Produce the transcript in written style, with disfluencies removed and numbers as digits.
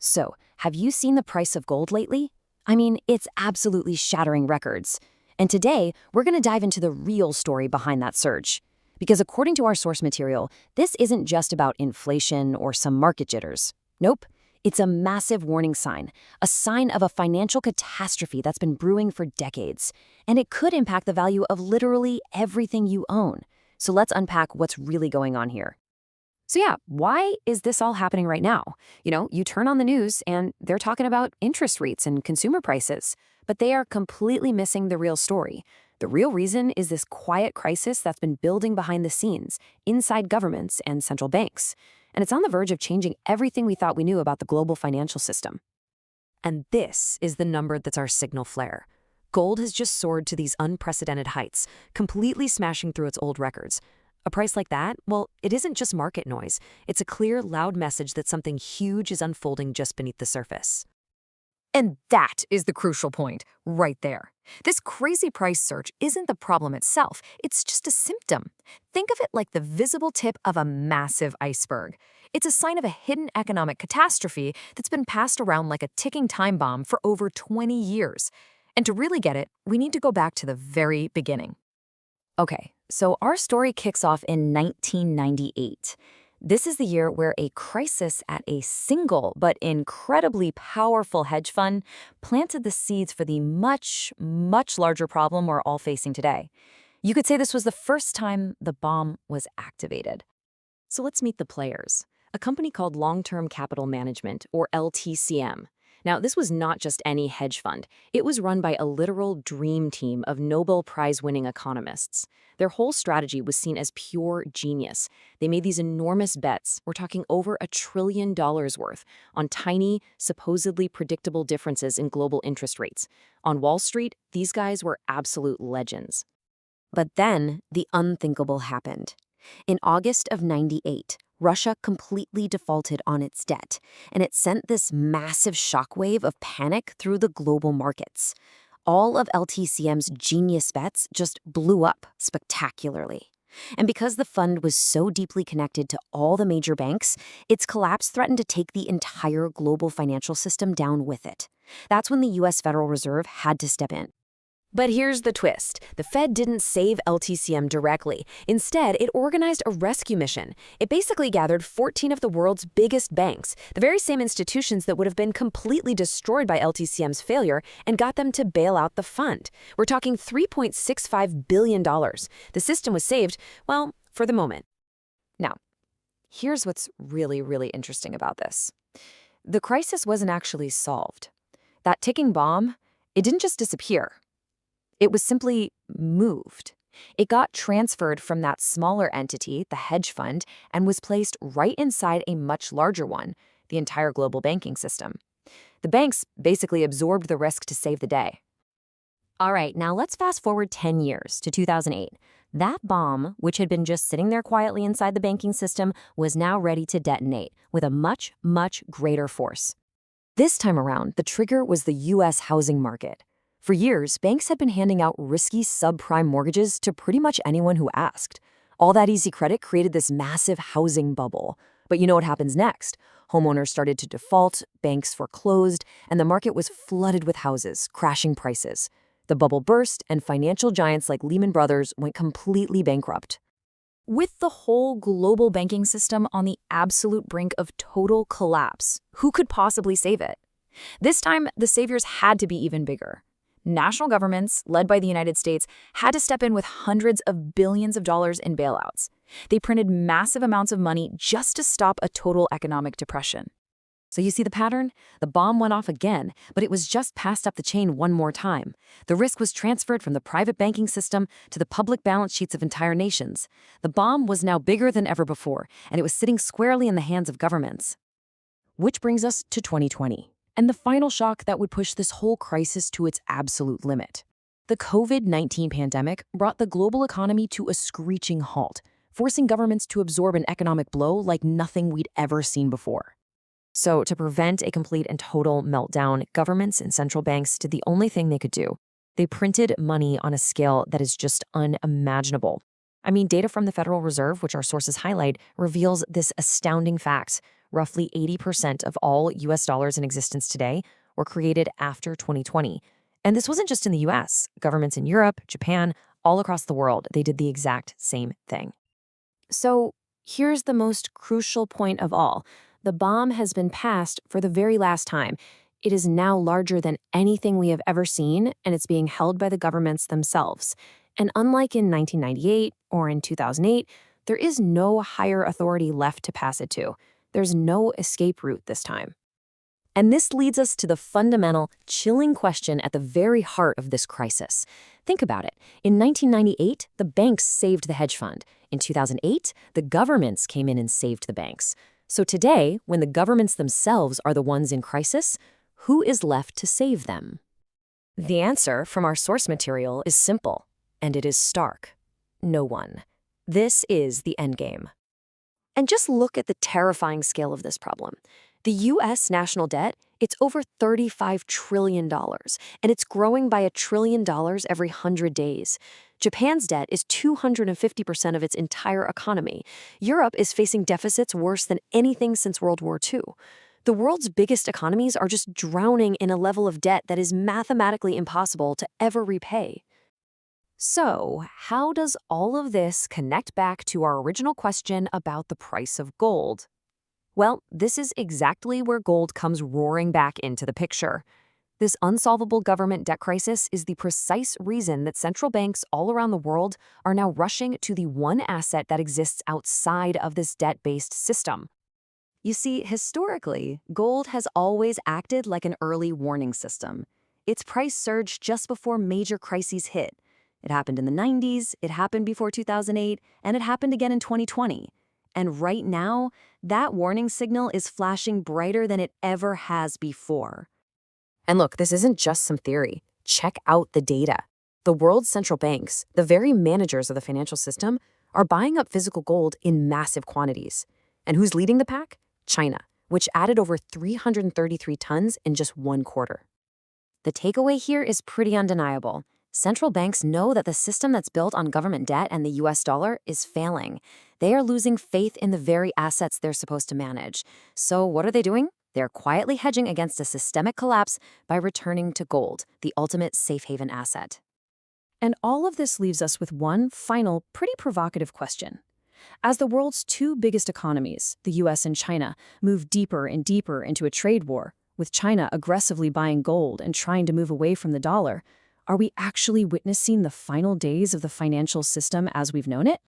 So, have you seen the price of gold lately? I mean, it's absolutely shattering records. And today, we're going to dive into the real story behind that surge. Because according to our source material, this isn't just about inflation or some market jitters. Nope. It's a massive warning sign, a sign of a financial catastrophe that's been brewing for decades. And it could impact the value of literally everything you own. So let's unpack what's really going on here. So yeah, why is this all happening right now? You turn on the news and they're talking about interest rates and consumer prices, but they are completely missing the real story. The real reason is this quiet crisis that's been building behind the scenes, inside governments and central banks. And it's on the verge of changing everything we thought we knew about the global financial system. And this is the number that's our signal flare. Gold has just soared to these unprecedented heights, completely smashing through its old records. A price like that, well, it isn't just market noise. It's a clear, loud message that something huge is unfolding just beneath the surface. And that is the crucial point, right there. This crazy price surge isn't the problem itself, it's just a symptom. Think of it like the visible tip of a massive iceberg. It's a sign of a hidden economic catastrophe that's been passed around like a ticking time bomb for over 20 years. And to really get it, we need to go back to the very beginning. Okay, so our story kicks off in 1998. This is the year where a crisis at a single but incredibly powerful hedge fund planted the seeds for the much, much larger problem we're all facing today. You could say this was the first time the bomb was activated. So let's meet the players. A company called Long-Term Capital Management, or LTCM. Now, this was not just any hedge fund. It was run by a literal dream team of Nobel Prize-winning economists. Their whole strategy was seen as pure genius. They made these enormous bets, we're talking over $1 trillion worth, on tiny, supposedly predictable differences in global interest rates. On Wall Street, these guys were absolute legends. But then, the unthinkable happened. In August of '98, Russia completely defaulted on its debt, and it sent this massive shockwave of panic through the global markets. All of LTCM's genius bets just blew up spectacularly. And because the fund was so deeply connected to all the major banks, its collapse threatened to take the entire global financial system down with it. That's when the US Federal Reserve had to step in. But here's the twist. The Fed didn't save LTCM directly. Instead, it organized a rescue mission. It basically gathered 14 of the world's biggest banks, the very same institutions that would have been completely destroyed by LTCM's failure, and got them to bail out the fund. We're talking $3.65 billion. The system was saved, well, for the moment. Now, here's what's really, really interesting about this. The crisis wasn't actually solved. That ticking bomb, it didn't just disappear. It was simply moved. It got transferred from that smaller entity, the hedge fund, and was placed right inside a much larger one, the entire global banking system. The banks basically absorbed the risk to save the day. All right, now let's fast forward 10 years to 2008. That bomb, which had been just sitting there quietly inside the banking system, was now ready to detonate with a much, much greater force. This time around, the trigger was the US housing market. For years, banks had been handing out risky subprime mortgages to pretty much anyone who asked. All that easy credit created this massive housing bubble. But you know what happens next? Homeowners started to default, banks foreclosed, and the market was flooded with houses, crashing prices. The bubble burst, and financial giants like Lehman Brothers went completely bankrupt. With the whole global banking system on the absolute brink of total collapse, who could possibly save it? This time, the saviors had to be even bigger. National governments, led by the United States, had to step in with hundreds of billions of dollars in bailouts. They printed massive amounts of money just to stop a total economic depression. So you see the pattern? The bomb went off again, but it was just passed up the chain one more time. The risk was transferred from the private banking system to the public balance sheets of entire nations. The bomb was now bigger than ever before, and it was sitting squarely in the hands of governments. Which brings us to 2020. And the final shock that would push this whole crisis to its absolute limit. The COVID-19 pandemic brought the global economy to a screeching halt, forcing governments to absorb an economic blow like nothing we'd ever seen before. So, to prevent a complete and total meltdown, governments and central banks did the only thing they could do. They printed money on a scale that is just unimaginable. I mean, data from the Federal Reserve, which our sources highlight, reveals this astounding fact. Roughly 80% of all US dollars in existence today were created after 2020. And this wasn't just in the US. Governments in Europe, Japan, all across the world, they did the exact same thing. So here's the most crucial point of all. The bomb has been passed for the very last time. It is now larger than anything we have ever seen, and it's being held by the governments themselves. And unlike in 1998 or in 2008, there is no higher authority left to pass it to. There's no escape route this time. And this leads us to the fundamental, chilling question at the very heart of this crisis. Think about it. In 1998, the banks saved the hedge fund. In 2008, the governments came in and saved the banks. So today, when the governments themselves are the ones in crisis, who is left to save them? The answer from our source material is simple, and it is stark. No one. This is the endgame. And just look at the terrifying scale of this problem. The US national debt, it's over $35 trillion, and it's growing by $1 trillion every 100 days. Japan's debt is 250% of its entire economy. Europe is facing deficits worse than anything since World War II. The world's biggest economies are just drowning in a level of debt that is mathematically impossible to ever repay. So, how does all of this connect back to our original question about the price of gold? Well, this is exactly where gold comes roaring back into the picture. This unsolvable government debt crisis is the precise reason that central banks all around the world are now rushing to the one asset that exists outside of this debt-based system. You see, historically, gold has always acted like an early warning system. Its price surged just before major crises hit. It happened in the 90s, it happened before 2008, and it happened again in 2020. And right now, that warning signal is flashing brighter than it ever has before. And look, this isn't just some theory. Check out the data. The world's central banks, the very managers of the financial system, are buying up physical gold in massive quantities. And who's leading the pack? China, which added over 333 tons in just one quarter. The takeaway here is pretty undeniable. Central banks know that the system that's built on government debt and the US dollar is failing. They are losing faith in the very assets they're supposed to manage. So what are they doing? They're quietly hedging against a systemic collapse by returning to gold, the ultimate safe haven asset. And all of this leaves us with one final, pretty provocative question. As the world's two biggest economies, the US and China, move deeper and deeper into a trade war, with China aggressively buying gold and trying to move away from the dollar, are we actually witnessing the final days of the financial system as we've known it?